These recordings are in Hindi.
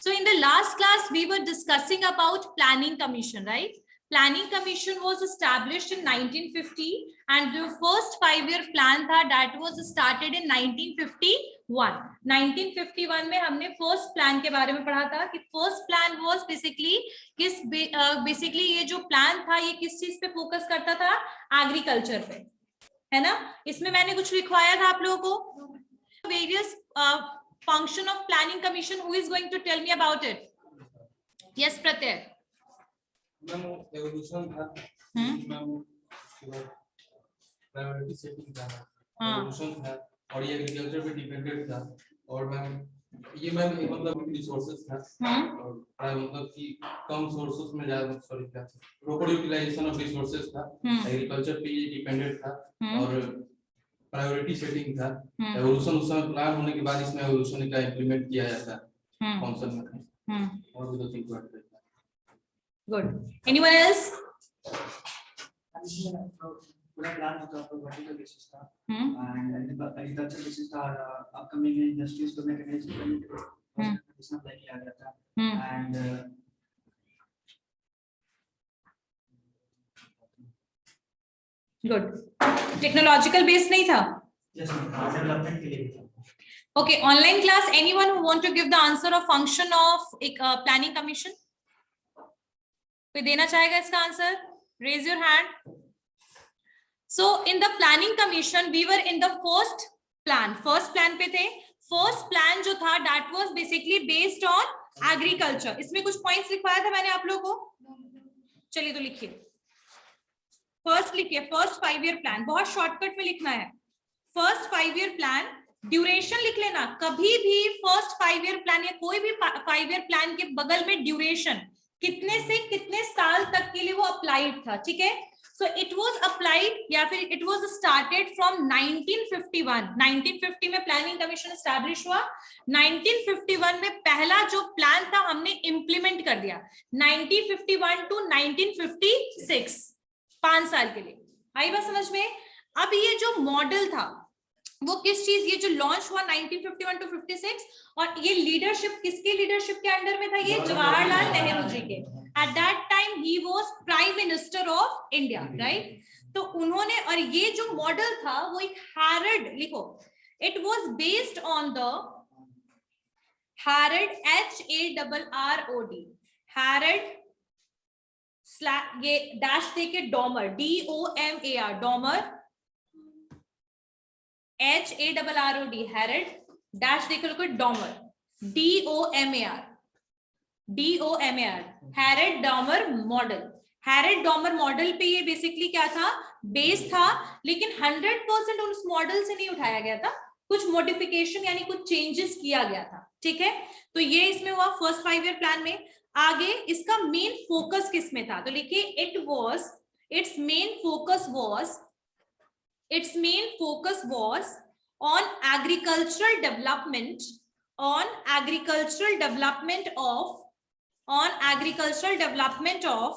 So in the last class we were discussing about planning commission, right? Planning commission was established in 1950 and the first 5-year plan tha that was started in 1951. 1951 में हमने फर्स्ट प्लान के बारे में पढ़ा था कि फर्स्ट प्लान वाज बेसिकली ये जो प्लान था ये किस चीज पे फोकस करता था? एग्रीकल्चर पे, है ना? इसमें मैंने कुछ लिखवाया था आप लोगों को, various function of planning commission. Who is going to tell me about it? Yes, Pratyay. Ma'am evolution था, मैम प्रायोरिटी सेटिंग था, एवोल्यूशन था और ये एग्रीकल्चर पे डिपेंडेंट था और मैम ये मैम मतलब रिसोर्सेज था और मतलब कि कम सोर्सेज में ज्यादा प्रॉपर यूटिलाइजेशन ऑफ रिसोर्सेज था, एग्रीकल्चर पे ये डिपेंडेंट था और प्रायोरिटी सेटिंग था। एवोल्यूशन उस समय प्लान होने के बाद इसमें एवोल्यूशन का इंप्लीमेंट किया जाता है फंक्शन में और भी दो तीन पॉइंट है। Good, anyone else? पूरा प्लान होता है वर्टिकल बेसिस था एंड एग्रीकल्चर बेसिस था, अपकमिंग इंडस्ट्रीज को मैनेज करने के लिए इसमें अप्लाई किया गया था एंड गुड। टेक्नोलॉजिकल बेस नहीं था? यस मैम, डेवलपमेंट के लिए था। Okay, online class, anyone who want to give the answer of function of planning commission? कोई देना चाहेगा इसका answer? Raise your hand. So in the planning commission we were in the first plan पे थे। first plan जो था that was basically based on agriculture। इसमें कुछ points लिखवाया था मैंने आप लोगों को, चलिए तो लिखिए। फर्स्ट लिखिए, फर्स्ट 5-year प्लान, बहुत शॉर्टकट में लिखना है। फर्स्ट 5-year प्लान, ड्यूरेशन लिख लेना। कभी भी फर्स्ट 5-year प्लान या कोई भी 5-year प्लान के बगल में ड्यूरेशन कितने से कितने साल तक के लिए वो अप्लाइड था, ठीक है? सो इट वाज अप्लाइड या फिर इट वाज स्टार्टेड फ्रॉम 1951। 1950 में प्लानिंग कमीशन एस्टैब्लिश हुआ। 1951 में पहला जो प्लान था हमने इंप्लीमेंट कर दिया। 1951 टू 1956, 5 साल के लिए। आई बात समझ में? अब ये जो मॉडल था वो किस चीज, ये जो लॉन्च हुआ 1951 टू 56 और ये लीडरशिप किसके लीडरशिप के अंडर में था? ये जवाहरलाल नेहरू जी के। At that time he was prime minister of India, right? तो उन्होंने, और ये जो मॉडल था वो एक हैरड, लिखो, it was based on the Harrod, HARROD, Harrod ये डैश देके Domar, DOMAR, Domar, HARROD, Harrod, dash देखे लोग Domar, DOMAR, Harrod Domar model. Harrod Domar model पे ये बेसिकली क्या था? बेस था, लेकिन 100% उस मॉडल से नहीं उठाया गया था, कुछ मॉडिफिकेशन यानी कुछ चेंजेस किया गया था, ठीक है? तो ये इसमें हुआ फर्स्ट 5-year प्लान में। आगे इसका मेन फोकस किस में था? तो लिखिए, its main focus was on agricultural development of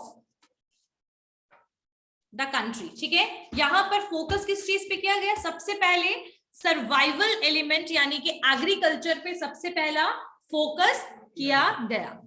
the country, ठीक है? यहां पर फोकस किस चीज पे किया गया? सबसे पहले सर्वाइवल एलिमेंट यानी कि एग्रीकल्चर पे सबसे पहला फोकस किया गया।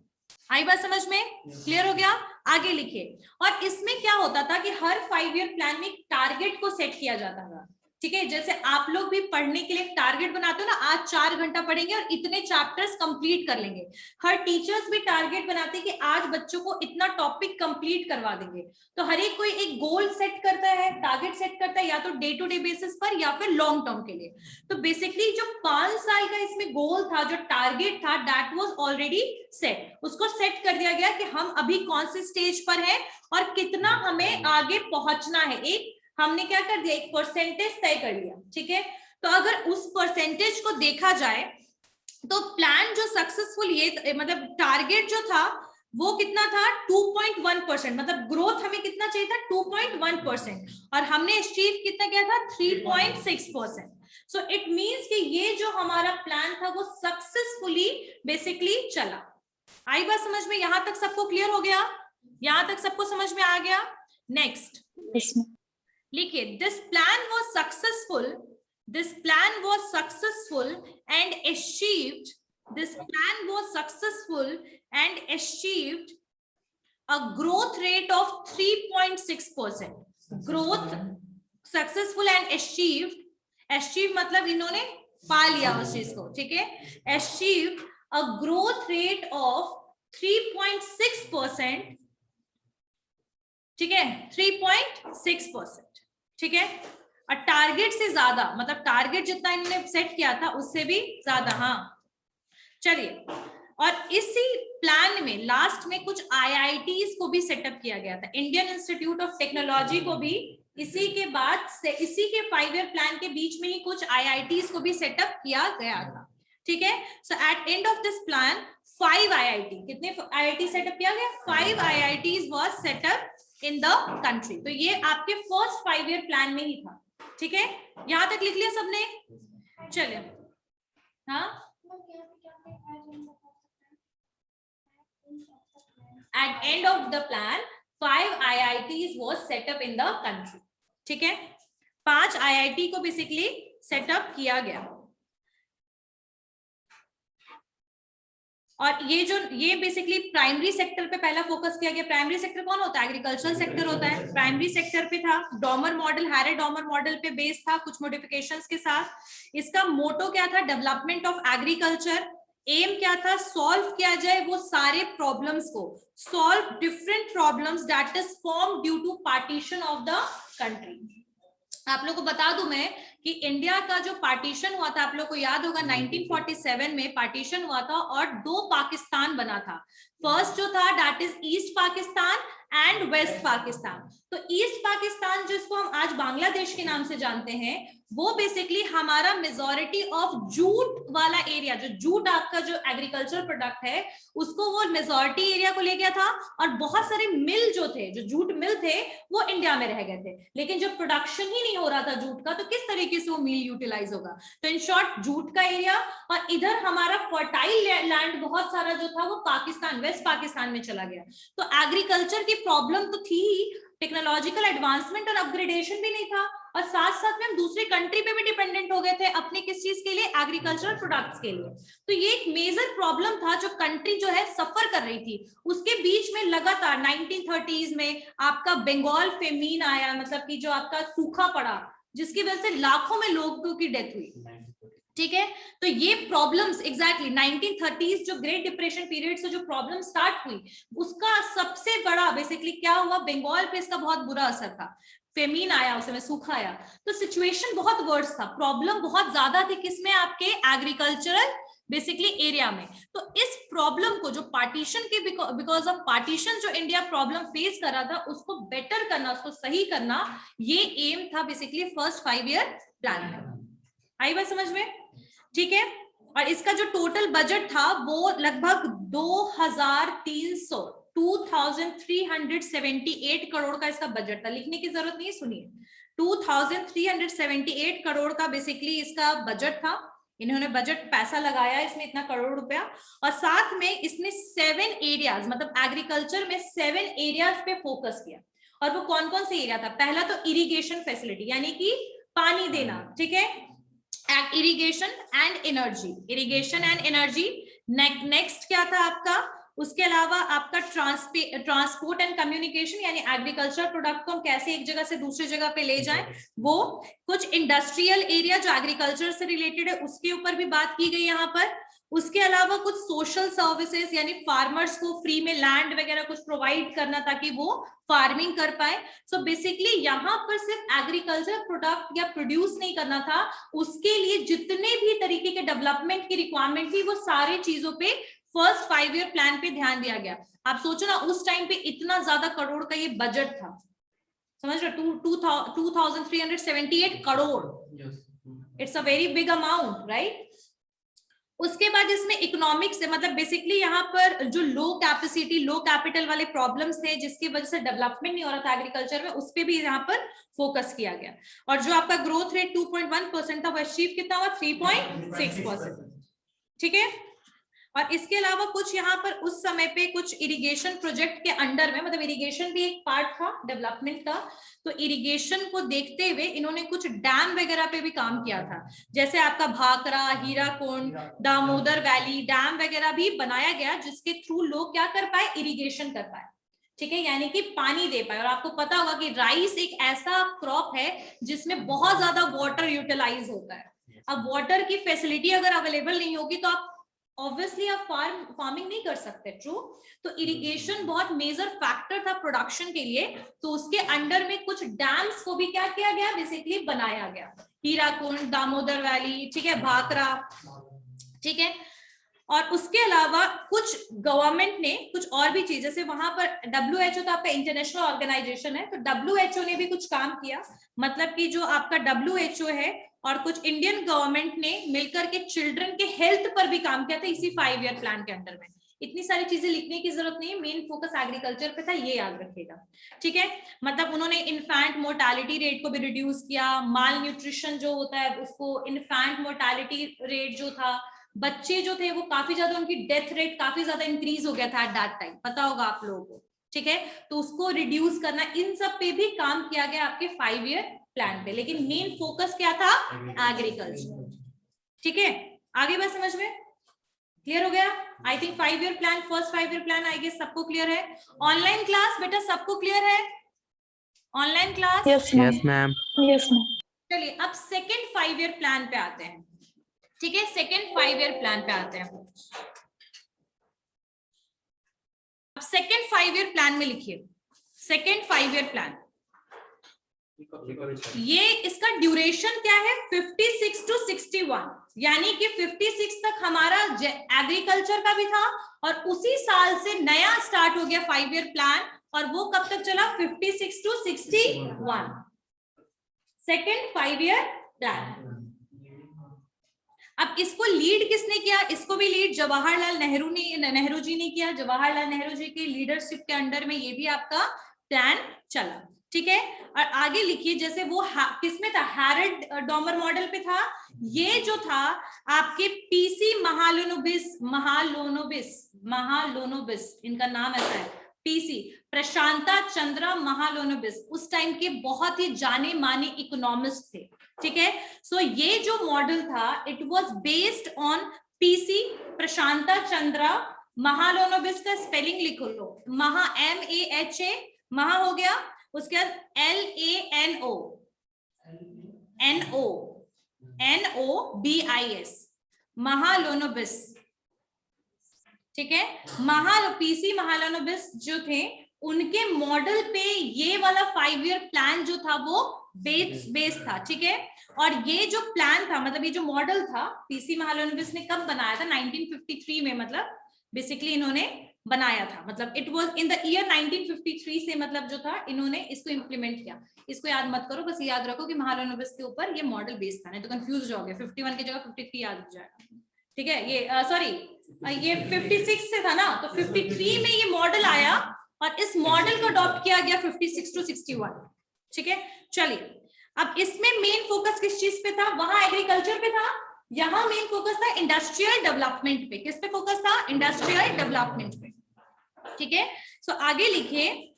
आई बात समझ में? क्लियर हो गया? आगे लिखिए। और इसमें क्या होता था कि हर 5-year प्लान में टारगेट को सेट किया जाता था, ठीक है? जैसे आप लोग भी पढ़ने के लिए टारगेट बनाते हो ना, आज 4 घंटा पढ़ेंगे और इतने चैप्टर्स कंप्लीट कर लेंगे। हर टीचर्स भी टारगेट बनाते हैं कि आज बच्चों को इतना टॉपिक कंप्लीट करवा देंगे। तो हर एक कोई एक गोल सेट करता है, टारगेट सेट करता है, या तो डे टू डे बेसिस पर या फिर लॉन्ग टर्म के लिए। तो बेसिकली जो 5 साल का इसमें गोल था, जो टारगेट था, दैट वाज ऑलरेडी सेट। उसको सेट कर दिया गया कि हम अभी कौन से स्टेज पर है और कितना हमें आगे पहुंचना है। एक हमने क्या कर दिया, एक परसेंटेज तय कर लिया, ठीक है? तो अगर उस परसेंटेज को देखा जाए तो प्लान जो सक्सेसफुल, ये मतलब टारगेट जो था वो कितना था? 2.1%, मतलब ग्रोथ हमें कितना चाहिए था? 2.1%, और हमने अचीव कितना किया था? 3.6%। सो इट मींस कि ये जो हमारा प्लान था वो सक्सेसफुली बेसिकली चला। आई बात समझ में? यहां तक सबको क्लियर हो गया? यहां तक सबको समझ में आ गया? नेक्स्ट लिखिए, this plan was successful and achieved this plan was successful and achieved a growth rate of 3.6%. Growth successful and achieved, achieve मतलब इन्होंने पा लिया उस चीज को, ठीक है, achieved a growth rate of 3.6%, ठीक है, 3.6%, ठीक है, और टारगेट से ज्यादा, मतलब टारगेट जितना इन्होंने सेट किया था उससे भी ज्यादा। हाँ चलिए, और इसी प्लान में लास्ट में कुछ आईआईटीज को भी सेटअप किया गया था, इंडियन इंस्टीट्यूट ऑफ टेक्नोलॉजी को भी इसी के बाद से, इसी के 5 ईयर प्लान के बीच में ही कुछ आईआईटीज को भी सेटअप किया गया था, ठीक है। So at end of this plan 5 IIT, कितने आईआईटी सेटअप किया गया? 5 IITs was setup in the country. तो ये आपके फर्स्ट 5 ईयर प्लान में ही था, ठीक है, यहां तक लिख लिया सबने? चलिए, हाँ, at end of the plan 5 IITs was set up in the country, ठीक है, 5 IIT को बेसिकली सेटअप किया गया। और ये बेसिकली प्राइमरी सेक्टर पे पहला फोकस किया गया। प्राइमरी सेक्टर कौन होता है? एग्रीकल्चरल सेक्टर होता है। प्राइमरी सेक्टर पे था, डॉमर मॉडल, हैरे डॉमर मॉडल पे बेस था, कुछ मॉडिफिकेशंस के साथ। इसका मोटो क्या था? Development of agriculture. एम क्या था? सॉल्व किया जाए वो सारे प्रॉब्लम्स को, solve different problems that is form due to partition of the country. आप लोगों को बता दूं मैं कि इंडिया का जो पार्टीशन हुआ था, आप लोगों को याद होगा 1947 में पार्टीशन हुआ था और 2 पाकिस्तान बना था। फर्स्ट जो था that is East Pakistan and West Pakistan. तो ईस्ट पाकिस्तान जिसको हम आज बांग्लादेश के नाम से जानते हैं, वो बेसिकली हमारा मेजॉरिटी ऑफ जूट वाला एरिया, जो जूट आपका जो एग्रीकल्चर प्रोडक्ट है उसको वो मेजॉरिटी एरिया को ले गया था। और बहुत सारे मिल जो थे, जो जूट मिल थे, वो इंडिया में रह गए थे। लेकिन जब प्रोडक्शन ही नहीं हो रहा था जूट का, तो किस तरीके से वो मिल यूटिलाइज होगा? तो इन शॉर्ट जूट का एरिया, और इधर हमारा फर्टाइल लैंड बहुत सारा जो था वो पाकिस्तान, वेस्ट पाकिस्तान में चला गया। तो एग्रीकल्चर की प्रॉब्लम तो थी ही, टेक्नोलॉजिकल एडवांसमेंट और अपग्रेडेशन भी नहीं था, और साथ साथ में हम दूसरी कंट्री पे भी डिपेंडेंट हो गए थे अपने किस चीज के लिए? एग्रीकल्चरल प्रोडक्ट्स के लिए। तो ये एक मेजर प्रॉब्लम था जो कंट्री जो है सफर कर रही थी। उसके बीच में लगातार 1930s में आपका बंगाल फेमीन आया, मतलब कि जो आपका सूखा पड़ा, जिसकी वजह से लाखों में लोगों की डेथ हुई, ठीक है। तो ये प्रॉब्लम्स एग्जैक्टली 1930s जो ग्रेट डिप्रेशन पीरियड से जो प्रॉब्लम स्टार्ट हुई, उसका सबसे बड़ा बेसिकली क्या हुआ? बंगाल पे इसका बहुत बुरा असर था। फेमीन आया, उस समय सूखा आया, तो सिचुएशन बहुत वर्स था, प्रॉब्लम बहुत ज्यादा थी। किसमें? आपके एग्रीकल्चरल बेसिकली एरिया में। तो इस प्रॉब्लम को जो पार्टीशन के बिकॉज ऑफ पार्टीशन जो इंडिया प्रॉब्लम फेस कर रहा था, उसको बेटर करना, उसको सही करना, ये एम था बेसिकली फर्स्ट 5 ईयर प्लान में। आई बात समझ में? ठीक है। और इसका जो टोटल बजट था वो लगभग 2378 करोड़ का इसका बजट था। लिखने की जरूरत नहीं, सुनिए, 2378 करोड़ का बेसिकली इसका बजट था। इन्होंने बजट पैसा लगाया इसमें, इतना करोड़ रुपया। और साथ में इसने 7 एरियाज, मतलब एग्रीकल्चर में 7 एरियाज पे फोकस किया। और वो कौन कौन से एरिया था? पहला तो इरिगेशन फैसिलिटी, यानी कि पानी देना, ठीक है, irrigation and energy, irrigation and energy. Next क्या था आपका? उसके अलावा आपका ट्रांसपोर्ट एंड कम्युनिकेशन, यानी एग्रीकल्चर प्रोडक्ट को हम कैसे एक जगह से दूसरी जगह पे ले जाएं, वो। कुछ इंडस्ट्रियल एरिया जो एग्रीकल्चर से रिलेटेड है, उसके ऊपर भी बात की गई यहाँ पर। उसके अलावा कुछ सोशल सर्विसेज, यानी फार्मर्स को फ्री में लैंड वगैरह कुछ प्रोवाइड करना ताकि वो फार्मिंग कर पाए। सो बेसिकली यहाँ पर सिर्फ एग्रीकल्चर प्रोडक्ट या प्रोड्यूस नहीं करना था, उसके लिए जितने भी तरीके के डेवलपमेंट की रिक्वायरमेंट थी, वो सारी चीजों पे फर्स्ट 5 ईयर प्लान पे ध्यान दिया गया। आप सोचो ना, उस टाइम पे इतना ज्यादा करोड़ का ये बजट था, समझ रहे? 2378 crore, it's a very big amount, right. उसके बाद इसमें इकोनॉमिक्स से, मतलब बेसिकली यहाँ पर जो लो कैपेसिटी, लो कैपिटल वाले प्रॉब्लम्स थे, जिसकी वजह से डेवलपमेंट नहीं हो रहा था एग्रीकल्चर में, उस पे भी यहाँ पर फोकस किया गया। और जो आपका ग्रोथ रेट 2.1% था, वो अचीव कितना हुआ? 3.6%, ठीक है। और इसके अलावा कुछ यहाँ पर उस समय पे कुछ इरिगेशन प्रोजेक्ट के अंडर में, मतलब इरिगेशन भी एक पार्ट था डेवलपमेंट का, तो इरिगेशन को देखते हुए इन्होंने कुछ डैम वगैरह पे भी काम किया था, जैसे आपका भाखड़ा, हीराकुंड, दामोदर वैली डैम वगैरह भी बनाया गया, जिसके थ्रू लोग क्या कर पाए, इरिगेशन कर पाए, ठीक है, यानी कि पानी दे पाए। और आपको पता होगा कि राइस एक ऐसा क्रॉप है जिसमें बहुत ज्यादा वाटर यूटिलाइज होता है। अब वाटर की फैसिलिटी अगर अवेलेबल नहीं होगी तो आप ऑब्वियसली आप फार्मिंग नहीं कर सकते, ट्रू। तो इरिगेशन बहुत मेजर फैक्टर था प्रोडक्शन के लिए, तो उसके अंडर में कुछ डैम्स को भी क्या किया गया, बेसिकली बनाया गया, हीराकुंड, दामोदर वैली, ठीक है, भाखड़ा, ठीक है। और उसके अलावा कुछ गवर्नमेंट ने कुछ और भी चीज, जैसे वहां पर WHO तो आपका इंटरनेशनल ऑर्गेनाइजेशन है, तो WHO ने भी कुछ काम किया, मतलब कि जो आपका WHO है और कुछ इंडियन गवर्नमेंट ने मिलकर के चिल्ड्रन के हेल्थ पर भी काम किया था इसी 5 ईयर प्लान के अंडर में। इतनी सारी चीजें लिखने की जरूरत नहीं है, मेन फोकस एग्रीकल्चर पे था, ये याद रखिएगा, ठीक है। मतलब उन्होंने इन्फैंट मोर्टालिटी रेट को भी रिड्यूस किया, माल न्यूट्रिशन जो होता है उसको, इन्फैंट मोर्टालिटी रेट जो था, बच्चे जो थे वो काफी ज्यादा, उनकी डेथ रेट काफी ज्यादा इंक्रीज हो गया था एट दैट टाइम, पता होगा आप लोगों को, ठीक है, तो उसको रिड्यूस करना, इन सब पे भी काम किया गया आपके 5 ईयर प्लान पे, लेकिन मेन फोकस क्या था, एग्रीकल्चर, ठीक है। आगे बात समझ में क्लियर हो गया? I think 5 year plan, first 5 year plan I guess सबको क्लियर है। ऑनलाइन क्लास बेटा सबको क्लियर है? Online class? Yes ma'am. Yes ma'am. चलिए अब सेकेंड 5 ईयर प्लान पे आते हैं, ठीक है, सेकेंड 5 ईयर प्लान पे आते हैं। अब सेकेंड 5 ईयर प्लान में लिखिए, सेकेंड 5 ईयर प्लान, ये इसका ड्यूरेशन क्या है, 56 to 61, यानी कि 56 तक हमारा एग्रीकल्चर का भी था, और उसी साल से नया स्टार्ट हो गया 5 ईयर प्लान, और वो कब तक चला, 56 to 61, सेकेंड 5 ईयर प्लान। अब इसको लीड किसने किया, इसको भी लीड जवाहरलाल नेहरू जी ने किया, जवाहरलाल नेहरू जी की लीडरशिप के अंडर में ये भी आपका प्लान चला, ठीक है। और आगे लिखिए, जैसे वो किसमें था, हैरल्ड डॉमर मॉडल पे था, ये जो था आपके पीसी महालोनोबिस, इनका नाम ऐसा है, पीसी प्रशांता चंद्रा महालोनोबिस, उस टाइम के बहुत ही जाने माने इकोनॉमिस्ट थे, ठीक है। सो ये जो मॉडल था, it was based on PC Prashanta Chandra Mahalanobis, का स्पेलिंग लिख लो, महा MAHA, महा हो गया, उसके बाद LANONOBIS, महालोनोबिस, ठीक है। पीसी महालोनोबिस जो थे, उनके मॉडल पे ये वाला 5 ईयर प्लान जो था वो बेस था, ठीक है। और ये जो प्लान था, मतलब ये जो मॉडल था, पीसी महालोनोबिस ने कब बनाया था, 1953 में, मतलब बेसिकली इन्होंने बनाया था, मतलब it was in the year 1953 से, मतलब जो था इन्होंने इसको इंप्लीमेंट किया। इसको याद मत करो, बस याद रखो कि महालोनोबिस के ऊपर ये मॉडल बेस्ड था, नहीं तो कंफ्यूज हो जाओगे, 51 की जगह 53 याद हो जाएगा, ठीक है। ये सॉरी ये 56 से था ना, तो 53 में ये मॉडल आया, और इस मॉडल को अडॉप्ट किया गया 56 to 61, ठीक है। चलिए अब इसमें मेन फोकस किस चीज पे था, वहां एग्रीकल्चर पे था, यहां मेन फोकस था इंडस्ट्रियल डेवलपमेंट पे। किस पे फोकस था, इंडस्ट्रियल डेवलपमेंट पे, ठीक है। सो आगे लिखिए,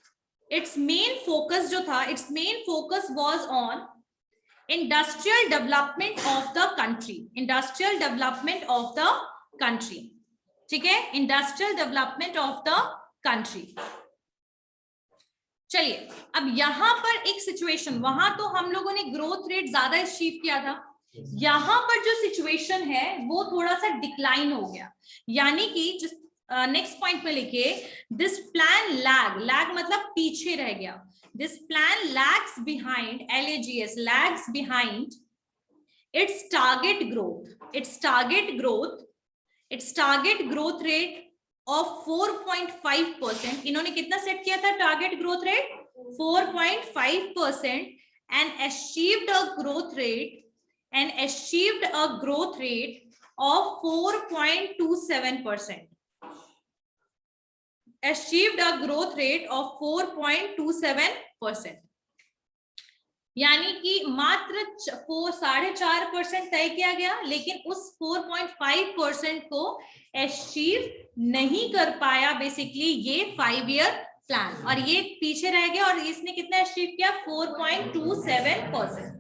इट्स मेन फोकस जो था, it's main focus was on industrial development of the country, industrial development of the country, ठीक है, industrial development of the country. चलिए अब यहां पर एक सिचुएशन, वहां तो हम लोगों ने ग्रोथ रेट ज्यादा अचीव किया था, यहां पर जो सिचुएशन है वो थोड़ा सा डिक्लाइन हो गया, यानी कि जिस नेक्स्ट पॉइंट में लिखिए, दिस प्लान लैग मतलब पीछे रह गया, this plan lags behind, LAGS, lags behind its target growth rate of 4.5%। इन्होंने कितना सेट किया था target growth rate, 4.5%, and achieved a growth rate of 4.27%. Achieved a growth rate of 4.27%. यानी कि मात्र 4.5% तय किया गया, लेकिन उस 4.5% को अचीव नहीं कर पाया बेसिकली ये 5 ईयर प्लान, और ये पीछे रह गया। और इसने कितना अचीव किया? 4.27%।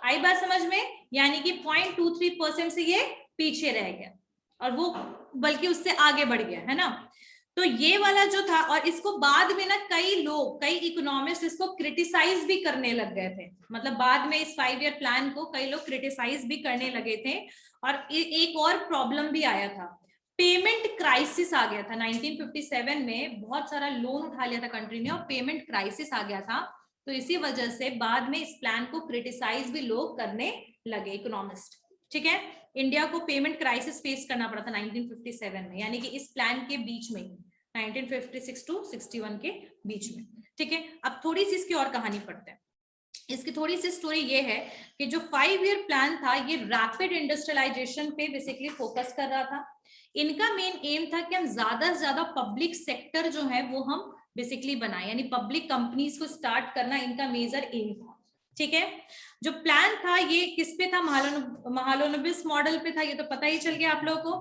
आई बात समझ में? यानी कि 0.23% से ये पीछे रह गया, और वो बल्कि उससे आगे बढ़ गया, है ना। तो ये वाला जो था, और इसको बाद में ना कई लोग, कई इकोनॉमिस्ट इसको क्रिटिसाइज भी करने लग गए थे। मतलब बाद में इस 5 ईयर प्लान को कई लोग क्रिटिसाइज भी करने लगे थे। और एक और प्रॉब्लम भी आया था, पेमेंट क्राइसिस आ गया था 1957 में। बहुत सारा लोन उठा लिया था कंट्री ने, और पेमेंट क्राइसिस आ गया था। तो इसी वजह से बाद में इस प्लान को क्रिटिसाइज भी लोग करने लगे, इकोनॉमिस्ट। ठीक है, इंडिया को पेमेंट क्राइसिस फेस करना पड़ा था 1957 में, यानी कि इस प्लान के बीच में ही, 1956 टू 61 के बीच में। ठीक है, अब थोड़ी सी इसकी और कहानी पढ़ते हैं। इसकी थोड़ी सी स्टोरी ये है कि जो 5 ईयर प्लान था, ये रैपिड इंडस्ट्रियलाइजेशन पे बेसिकली फोकस कर रहा था। इनका मेन एम था कि हम ज्यादा से ज्यादा पब्लिक सेक्टर जो है वो हम बेसिकली बनाए, यानी पब्लिक कंपनीज को स्टार्ट करना इनका मेजर एम था। ठीक है, जो प्लान था ये किस पे था? महालनोबिस मॉडल पे था, ये तो पता ही चल गया आप लोगों को।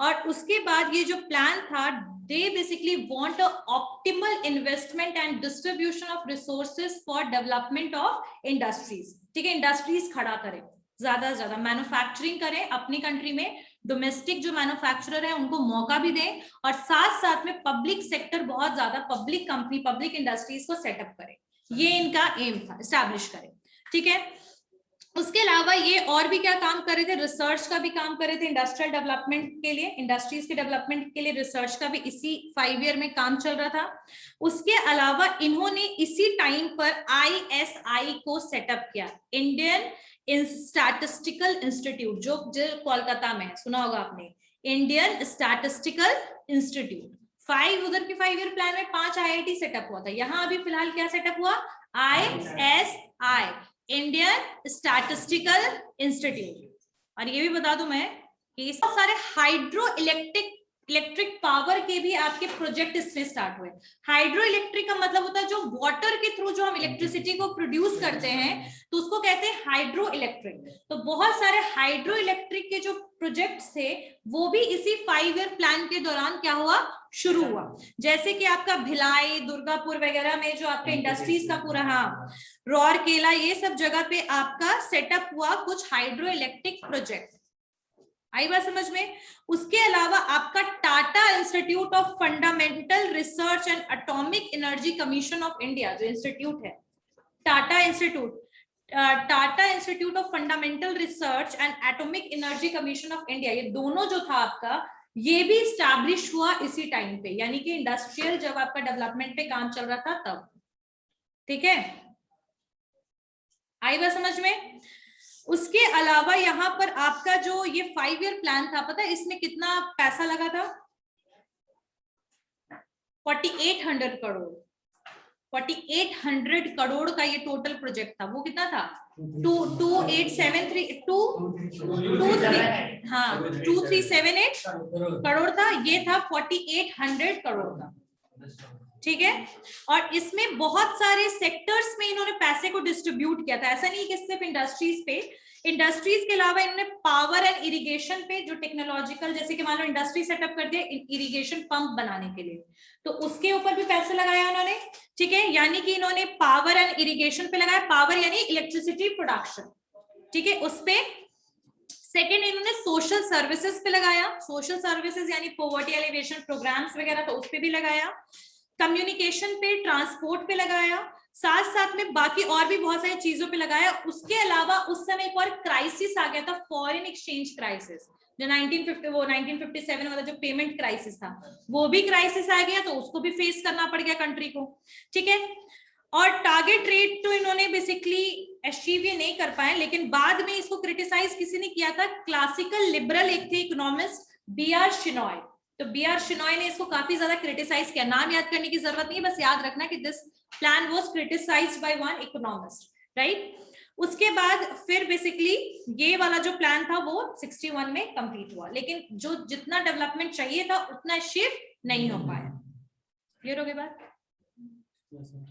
और उसके बाद ये जो प्लान था, they basically want a optimal investment and distribution of resources for development of industries। ठीक है, इंडस्ट्रीज खड़ा करें, ज्यादा से ज्यादा मैन्युफैक्चरिंग करें अपनी कंट्री में, डोमेस्टिक जो मैन्युफैक्चरर है उनको मौका भी दें, और साथ साथ में पब्लिक सेक्टर, बहुत ज्यादा पब्लिक कंपनी, पब्लिक इंडस्ट्रीज को सेटअप करें। ये इनका एम था, एस्टैब्लिश करें। ठीक है, उसके अलावा ये और भी क्या काम कर रहे थे? रिसर्च का भी काम कर रहे थे इंडस्ट्रियल डेवलपमेंट के लिए, इंडस्ट्रीज के डेवलपमेंट के लिए रिसर्च का भी इसी 5 ईयर में काम चल रहा था। उसके अलावा इन्होंने इसी टाइम पर ISI को सेटअप किया, इंडियन स्टैटिस्टिकल इंस्टीट्यूट, जो कोलकाता में है, सुना होगा आपने, इंडियन स्टैटिस्टिकल इंस्टीट्यूट। 5 उधर के 5 ईयर प्लान में 5 IIT सेटअप हुआ था, यहाँ अभी फिलहाल क्या सेटअप हुआ? ISI, Indian statistical institute. और ये भी बता दूं मैं कि इस सारे हाइड्रो इलेक्ट्रिक पावर के भी आपके प्रोजेक्ट इसमें स्टार्ट हुए। हाइड्रो इलेक्ट्रिक का मतलब होता है जो वाटर के थ्रू जो हम इलेक्ट्रिसिटी को प्रोड्यूस करते हैं, तो उसको कहते हैं हाइड्रो इलेक्ट्रिक। तो बहुत सारे हाइड्रो इलेक्ट्रिक के जो प्रोजेक्ट्स थे वो भी इसी 5 ईयर प्लान के दौरान क्या हुआ? शुरू हुआ। जैसे कि आपका भिलाई, दुर्गापुर वगैरह में जो आपका इंडस्ट्रीज का पूरा, हाँ, रौरकेला, ये सब जगह पे आपका सेटअप हुआ कुछ हाइड्रो इलेक्ट्रिक प्रोजेक्ट। आई बात समझ में? उसके अलावा आपका Tata institute of fundamental research and atomic energy commission of India, जो इंस्टीट्यूट है Tata institute of fundamental research and atomic energy commission of India, ये दोनों जो था आपका, ये भी स्टैब्लिश हुआ इसी टाइम पे, यानी कि इंडस्ट्रियल जब आपका डेवलपमेंट पे काम चल रहा था तब। ठीक है, आई बात समझ में? उसके अलावा यहाँ पर आपका जो ये 5 ईयर प्लान था, पता है इसमें कितना पैसा लगा था? 4800 करोड़। 4800 करोड़ का ये टोटल प्रोजेक्ट था। वो कितना था? 2378 करोड़ था। ये था 4800 करोड़ का। ठीक है, और इसमें बहुत सारे सेक्टर्स में इन्होंने पैसे को डिस्ट्रीब्यूट किया था। ऐसा नहीं कि सिर्फ इंडस्ट्रीज पे, इंडस्ट्रीज के अलावा इन्होंने पावर एंड इरिगेशन पे, जो टेक्नोलॉजिकल, जैसे कि मान लो इंडस्ट्री सेटअप कर दिया इरिगेशन पंप बनाने के लिए, तो उसके ऊपर भी पैसे लगाया उन्होंने। ठीक है, यानी कि इन्होंने पावर एंड इरिगेशन पे लगाया, पावर यानी इलेक्ट्रिसिटी प्रोडक्शन। ठीक है, उस पे। सेकेंड, इन्होंने सोशल सर्विसेज पे लगाया, सोशल सर्विसेज यानी पॉवर्टी एलिवेशन प्रोग्राम्स वगैरह, तो उस पे भी लगाया। कम्युनिकेशन पे, ट्रांसपोर्ट पे लगाया, साथ साथ में बाकी और भी बहुत सारी चीजों पे लगाया। उसके अलावा उस समय एक और क्राइसिस आ गया था, फॉरेन एक्सचेंज क्राइसिस, जो 1957 वाला जो पेमेंट क्राइसिस था, वो भी क्राइसिस आ गया, तो उसको भी फेस करना पड़ गया कंट्री को। ठीक है, और टारगेट रेट तो इन्होंने बेसिकली अचीव ये नहीं कर पाए, लेकिन बाद में इसको क्रिटिसाइज किसी ने किया था, क्लासिकल लिबरल एक थे इकोनॉमिस्ट, B.R. शिनॉय। तो B.R. शिनॉय ने इसको काफी ज्यादा क्रिटिसाइज किया। नाम याद करने की जरूरत नहीं है, बस याद रखना कि this plan was criticised by one economist, right. उसके बाद फिर बेसिकली ये वाला जो प्लान था वो 61 में कंप्लीट हुआ, लेकिन जो जितना डेवलपमेंट चाहिए था उतना अचीव नहीं हो पाया। क्लियर हो गई बात?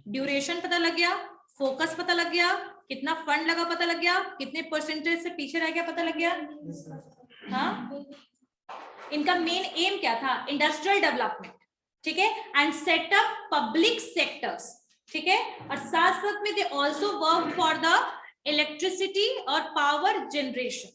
ड्यूरेशन पता लग गया, फोकस पता लग गया, कितना फंड लगा पता लग गया, कितने परसेंटेज से पीछे रह गया पता लग गया। हाँ, इनका मेन एम क्या था, इंडस्ट्रियल डेवलपमेंट, ठीक है, एंड सेटअप पब्लिक सेक्टर्स, ठीक है, और साथ साथ में they also work for the electricity और पावर जनरेशन,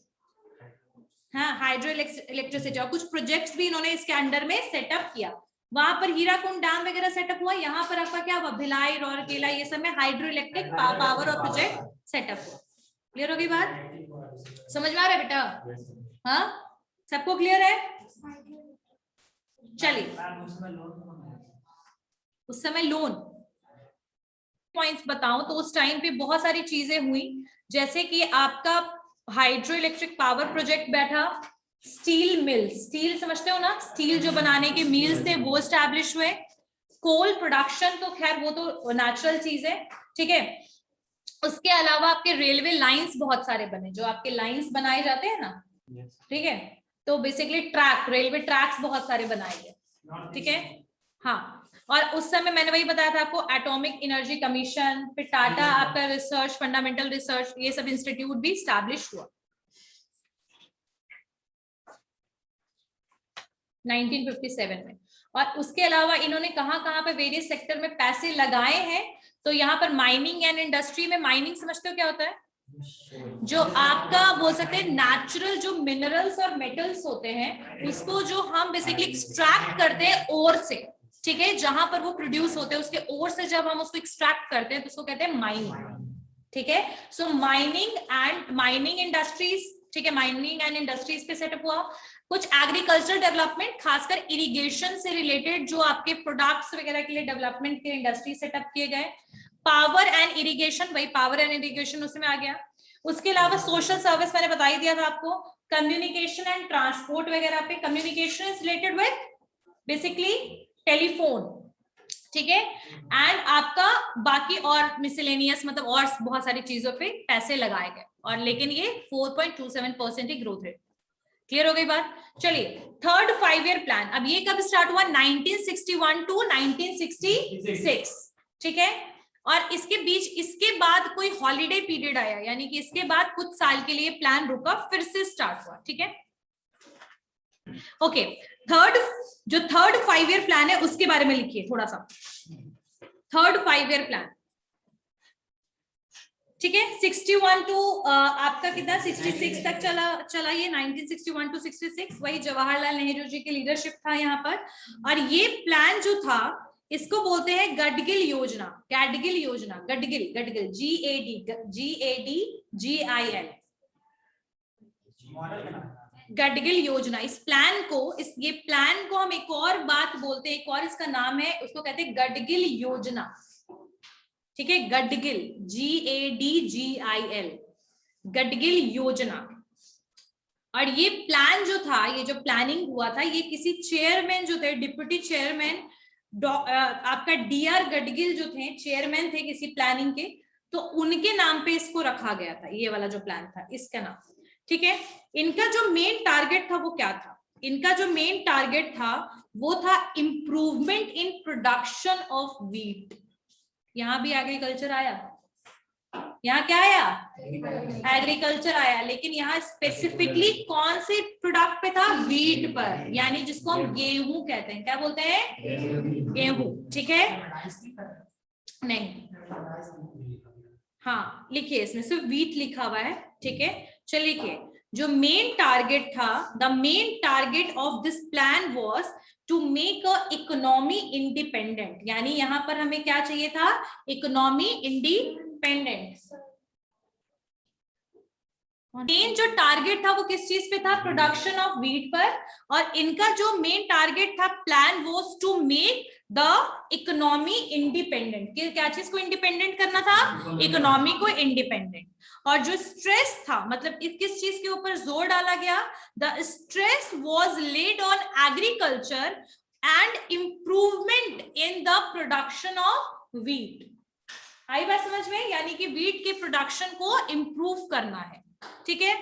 हाँ, हाइड्रो इलेक्ट्रिसिटी, और कुछ प्रोजेक्ट्स भी इन्होंने इसके अंडर में सेटअप किया। वहां पर हीराकुंड डैम वगैरह सेटअप हुआ, यहाँ पर आपका क्या हुआ, भिलाई, रौरकेला, ये सब में हाइड्रो इलेक्ट्रिक पावर और प्रोजेक्ट सेटअप हुआ। क्लियर होगी बात, समझ में आ रहा है बेटा? हाँ, सबको क्लियर है? चलिए, उस समय लोन पॉइंट्स बताऊं तो उस टाइम पे बहुत सारी चीजें हुई, जैसे कि आपका हाइड्रो इलेक्ट्रिक पावर प्रोजेक्ट बैठा, स्टील मिल, स्टील समझते हो ना, स्टील जो बनाने के मिल्स थे वो एस्टैब्लिश हुए, कोल प्रोडक्शन तो खैर वो तो नेचुरल चीज है, ठीक है। उसके अलावा आपके रेलवे लाइंस बहुत सारे बने, जो आपके लाइंस बनाए जाते हैं ना, ठीक है, तो बेसिकली ट्रैक, रेलवे ट्रैक्स बहुत सारे बनाए गए, ठीक है। हाँ, और उस समय मैंने वही बताया था आपको, एटॉमिक एनर्जी कमीशन, फिर टाटा आपका रिसर्च, फंडामेंटल रिसर्च, ये सब इंस्टीट्यूट भी स्टैब्लिश हुआ 1957 में। और उसके अलावा इन्होंने कहां पे वेरियस सेक्टर में पैसे लगाए हैं, तो यहाँ पर माइनिंग एंड इंडस्ट्री में, माइनिंग समझते हो क्या होता है, जो आपका बोल सकते हैं नेचुरल जो मिनरल्स और मेटल्स होते हैं, उसको जो हम बेसिकली एक्सट्रैक्ट करते हैं ओर से, ठीक है, जहां पर वो प्रोड्यूस होते हैं उसके ओर से जब हम उसको एक्सट्रैक्ट करते हैं तो उसको कहते हैं माइनिंग, ठीक है। सो माइनिंग इंडस्ट्रीज, ठीक है, माइनिंग एंड इंडस्ट्रीज पे सेटअप हुआ। कुछ एग्रीकल्चर डेवलपमेंट, खासकर इरिगेशन से रिलेटेड जो आपके प्रोडक्ट्स वगैरह के लिए डेवलपमेंट के इंडस्ट्री सेटअप किए गए। पावर एंड इरिगेशन, वही पावर एंड इरिगेशन उसमें आ गया। उसके अलावा सोशल सर्विस मैंने बता ही दिया था आपको, कम्युनिकेशन एंड ट्रांसपोर्ट वगैरह पे, communication is related with basically telephone, ठीक है, एंड आपका बाकी और मिसलेनियस, मतलब और बहुत सारी चीजों पे पैसे लगाए गए, और लेकिन ये 4.27% ही ग्रोथ रेट। क्लियर हो गई बात? चलिए, थर्ड 5 ईयर प्लान, अब ये कब स्टार्ट हुआ, 1961 टू 1966, ठीक है। और इसके बीच, इसके बाद कोई हॉलीडे पीरियड आया, यानी कि इसके बाद कुछ साल के लिए प्लान रुका, फिर से स्टार्ट हुआ, ठीक है। ओके, जो थर्ड 5 ईयर प्लान है उसके बारे में लिखिए थोड़ा सा, थर्ड 5 ईयर प्लान, ठीक है। 61 टू आपका कितना 66 तक चला ये, 1961 टू 66, वही जवाहरलाल नेहरू जी की लीडरशिप था यहाँ पर। और ये प्लान जो था, इसको बोलते हैं गडगिल योजना, गडगिल योजना, गडगिल, गडगिल, GADGIL, गडगिल योजना। इस प्लान को, ये प्लान को हम एक और बात बोलते हैं, एक और इसका नाम है, उसको कहते हैं गडगिल योजना, ठीक है, गडगिल, GADGIL, गडगिल योजना। और ये प्लान जो था, ये जो प्लानिंग हुआ था, ये किसी चेयरमैन जो थे, डिप्टी चेयरमैन आपका DR गडगिल जो थे, चेयरमैन थे किसी प्लानिंग के, तो उनके नाम पे इसको रखा गया था, ये वाला जो प्लान था इसका नाम, ठीक है। इनका जो मेन टारगेट था वो क्या था, इनका जो मेन टारगेट था वो था improvement in production of wheat. यहाँ भी एग्रीकल्चर आया, यहाँ क्या आया, एग्रीकल्चर आया, लेकिन यहाँ स्पेसिफिकली कौन से प्रोडक्ट पे था, व्हीट पर, यानी जिसको हम गेहूं कहते हैं, क्या बोलते हैं, गेहूं, ठीक है। नहीं, हाँ लिखिए, इसमें सिर्फ व्हीट लिखा हुआ है, ठीक है। चलिए लिखिए, जो मेन टारगेट था, the main target of this plan was to make a economy independent, यानी यहाँ पर हमें क्या चाहिए था, इकोनॉमी इंडिपेंडेंट। मेन जो टारगेट था वो किस चीज पे था, प्रोडक्शन ऑफ व्हीट पर। और इनका जो मेन टारगेट था, plan was to make the economy independent, क्या चीज को इंडिपेंडेंट करना था, इकोनॉमी को इंडिपेंडेंट। और जो स्ट्रेस था, मतलब किस चीज के ऊपर जोर डाला गया, the stress was laid on agriculture and improvement in the production of wheat. आई बात समझ में, यानी कि व्हीट के प्रोडक्शन को इंप्रूव करना है, ठीक है।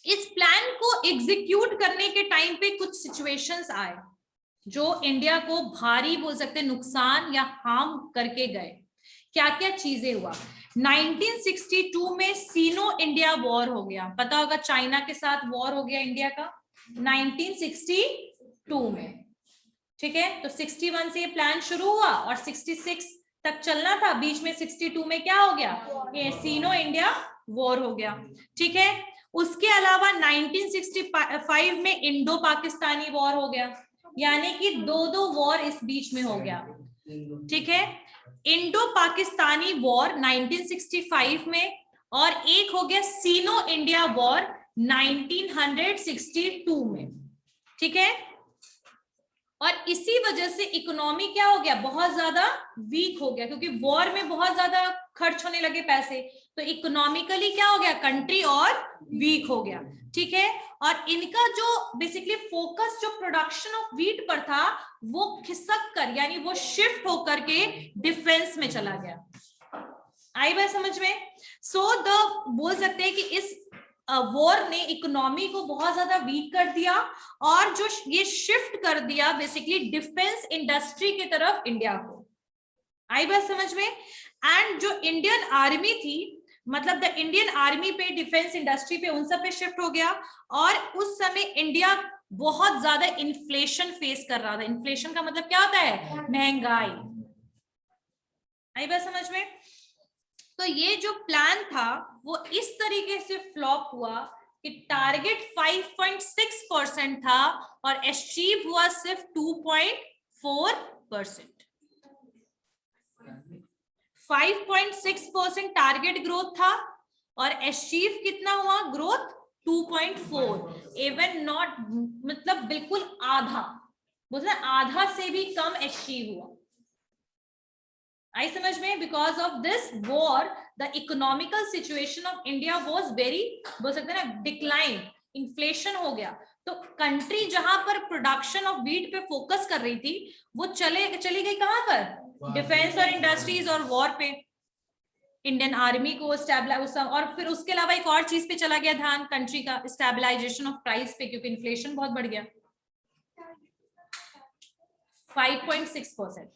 इस प्लान को एग्जीक्यूट करने के टाइम पे कुछ सिचुएशंस आए जो इंडिया को भारी बोल सकते नुकसान या हार्म करके गए। क्या क्या चीजें हुआ। 1962 में सीनो इंडिया वॉर हो गया, पता होगा चाइना के साथ वॉर हो गया इंडिया का 1962 में, ठीक है। तो 61 से ये प्लान शुरू हुआ और 66 तक चलना था, बीच में 62 में क्या हो गया, ये सीनो इंडिया वॉर हो गया, ठीक है। उसके अलावा 1965 में इंडो पाकिस्तानी वॉर हो गया, यानी कि दो वॉर इस बीच में हो गया, ठीक है। इंडो पाकिस्तानी वॉर 1965 में, और एक हो गया सीनो इंडिया वॉर 1962 में, ठीक है। और इसी वजह से इकोनॉमी क्या हो गया, बहुत ज्यादा वीक हो गया, क्योंकि वॉर में बहुत ज्यादा खर्च होने लगे पैसे, तो इकोनॉमिकली क्या हो गया, कंट्री और वीक हो गया, ठीक है। और इनका जो बेसिकली फोकस जो प्रोडक्शन ऑफ व्हीट पर था वो खिसक कर, यानी वो शिफ्ट होकर के डिफेंस में चला गया। आई बात समझ में। बोल सकते हैं कि इस वॉर ने इकोनॉमी को बहुत ज्यादा वीक कर दिया और जो ये शिफ्ट कर दिया बेसिकली डिफेंस इंडस्ट्री की तरफ इंडिया को। आई बात समझ में। एंड जो इंडियन आर्मी थी, मतलब द इंडियन आर्मी पे, डिफेंस इंडस्ट्री पे, उन सब पे शिफ्ट हो गया। और उस समय इंडिया बहुत ज्यादा इन्फ्लेशन फेस कर रहा था। इन्फ्लेशन का मतलब क्या होता है, महंगाई। आई बात समझ में। तो ये जो प्लान था वो इस तरीके से फ्लॉप हुआ कि टारगेट 5.6% था और अचीव हुआ सिर्फ 2.4%। 5.6% टारगेट ग्रोथ था और अचीव कितना हुआ ग्रोथ, 2.4, इवन नॉट, मतलब बिल्कुल आधा, बोलते आधा से भी कम अचीव हुआ। आई समझ में। Because of this war the economical situation of India was very, बोल सकते हैं ना, डिक्लाइन, इन्फ्लेशन हो गया। तो कंट्री जहां पर प्रोडक्शन ऑफ व्हीट पे फोकस कर रही थी वो चली गई कहां पर, डिफेंस और इंडस्ट्रीज और वॉर पे, इंडियन आर्मी को स्टेबलाइज, और फिर उसके अलावा एक और चीज पे चला गया ध्यान, कंट्री का स्टेबलाइजेशन ऑफ प्राइस पे, क्योंकि इन्फ्लेशन बहुत बढ़ गया। 5.6%,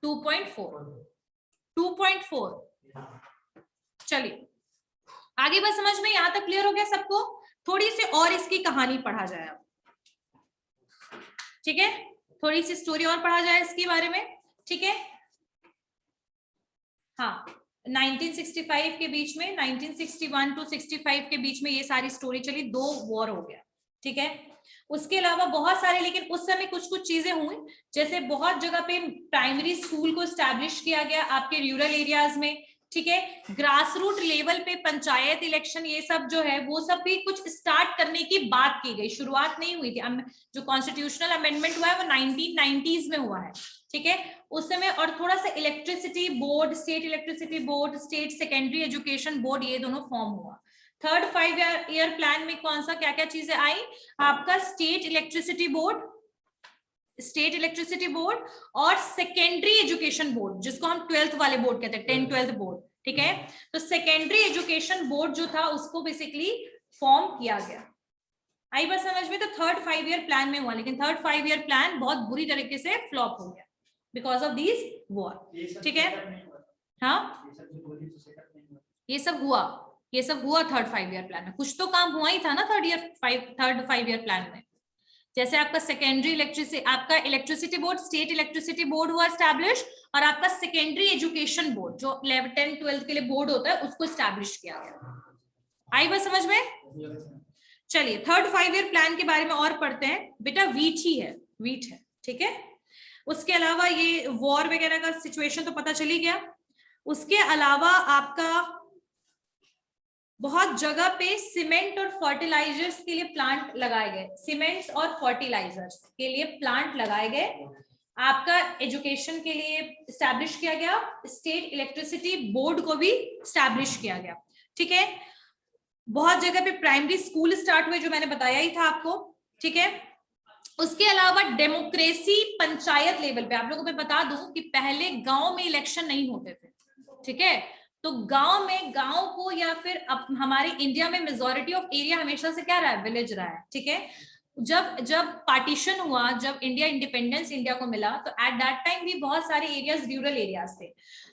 2.4। चलिए आगे बस समझ में, यहां तक क्लियर हो गया सबको। थोड़ी सी और इसकी कहानी पढ़ा जाए अब, ठीक है, थोड़ी सी स्टोरी और पढ़ा जाए इसके बारे में, ठीक है। हाँ, 1965 के बीच में, 1961 to 65 के बीच में ये सारी स्टोरी चली, 2 वॉर हो गया, ठीक है। उसके अलावा बहुत सारे, लेकिन उस समय कुछ कुछ चीजें हुई, जैसे बहुत जगह पे प्राइमरी स्कूल को स्टैब्लिश किया गया आपके रूरल एरियाज में, ठीक है। ग्रास रूट लेवल पे पंचायत इलेक्शन, ये सब जो है वो सब भी कुछ स्टार्ट करने की बात की गई, शुरुआत नहीं हुई थी। जो कॉन्स्टिट्यूशनल अमेंडमेंट हुआ है वो 1990s में हुआ है, ठीक है, उस समय। और थोड़ा सा electricity board, state electricity board, state secondary education board, ये दोनों फॉर्म हुआ। थर्ड 5 ईयर प्लान में कौन सा क्या क्या चीजें आई, आपका स्टेट इलेक्ट्रिसिटी बोर्ड और सेकेंडरी एजुकेशन बोर्ड, जिसको हम 12th वाले बोर्ड कहते हैं, 10-12th बोर्ड, ठीक है। तो सेकेंडरी एजुकेशन बोर्ड जो था उसको बेसिकली फॉर्म किया गया। आई बात समझ में। तो थर्ड 5 ईयर प्लान में हुआ, लेकिन थर्ड 5 ईयर प्लान बहुत बुरी तरीके से फ्लॉप हो गया बिकॉज ऑफ दिस वॉर, ठीक है। हाँ, ये सब हुआ थर्ड 5 ईयर प्लान में, कुछ तो काम हुआ ही था ना थर्ड 5 ईयर प्लान में। जैसे आपका secondary electricity board, state electricity board हुआ स्टैब्लिश, और आपका सेकेंडरी एजुकेशन बोर्ड जो 11th 10th 12th के लिए बोर्ड होता है उसको स्टैब्लिश किया गया। आई बात समझ में। चलिए थर्ड 5 ईयर प्लान के बारे में और पढ़ते हैं। बेटा वीट है, ठीक है। उसके अलावा ये वॉर वगैरह का सिचुएशन तो पता चली गया। उसके अलावा आपका बहुत जगह पे सीमेंट और फर्टिलाइजर्स के लिए प्लांट लगाए गए, सीमेंट्स और फर्टिलाइजर्स के लिए प्लांट लगाए गए। आपका एजुकेशन के लिए स्टैब्लिश किया गया, स्टेट इलेक्ट्रिसिटी बोर्ड को भी स्टैब्लिश किया गया, ठीक है। बहुत जगह पे प्राइमरी स्कूल स्टार्ट हुए, जो मैंने बताया ही था आपको, ठीक है। उसके अलावा डेमोक्रेसी पंचायत लेवल पे, आप लोगों को बता दूं कि पहले गांव में इलेक्शन नहीं होते थे, ठीक है। तो गांव को, या फिर हमारे इंडिया में मेजॉरिटी ऑफ एरिया हमेशा से क्या रहा है, विलेज रहा है, ठीक है। जब पार्टीशन हुआ, जब इंडिया इंडिपेंडेंस इंडिया को मिला, तो एट दैट टाइम भी बहुत सारे एरियाज रूरल एरियाज थे।